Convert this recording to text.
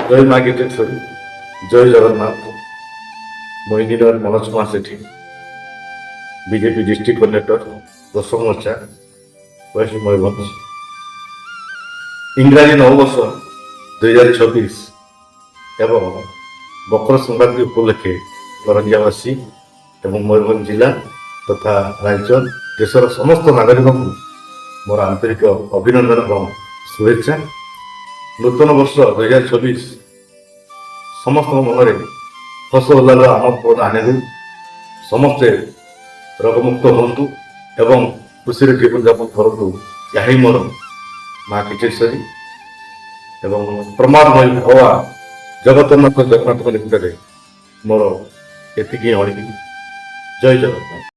ଜୟ ମା ଗୀତେଶ୍ୱରୀ, ଜୟ ଜଗନ୍ନାଥ। ମୁଁ engineer Manoj Kumar Sethi, BJP district coordinator, ଦଶମ ମୋର୍ଚ୍ଚା, ୱେଷ୍ଟ ମୟୂରଭଞ୍ଜ। ଇଂରାଜୀ ନବବର୍ଷ 2026 ଏବଂ ମକର ସଂକ୍ରାନ୍ତି ଉପଲକ୍ଷେ କରଞ୍ଜିଆବାସୀ ଏବଂ ମୟୂରଭଞ୍ଜ ଜିଲ୍ଲା ତଥା ରାଜ୍ୟ ଦେଶର ସମସ୍ତ ନାଗରିକଙ୍କୁ ମୋର ଆନ୍ତରିକ ଅଭିନନ୍ଦନ ଏବଂ ଶୁଭେଚ୍ଛା। ନୂତନ ବର୍ଷ 2026 ସମସ୍ତଙ୍କ ମନରେ ହସ ଉଲ୍ଲାସର ଆମୋଦ ଆଣିଦେଉ। ସମସ୍ତେ ରୋଗମୁକ୍ତ ହୁଅନ୍ତୁ ଏବଂ ଖୁସିରେ ଜୀବନଯାପନ କରନ୍ତୁ। ଏହା ହିଁ ମୋର ମା କିଚେଶ୍ୱରୀ ଏବଂ ପ୍ରମାଦମୟୀ ଭଗବାନ ଜଗତରନାଥ ଜଗନ୍ନାଥଙ୍କ ନିକଟରେ ମୋର ଏତିକି ଅଣିବି। ଜୟ ଜଗନ୍ନାଥ।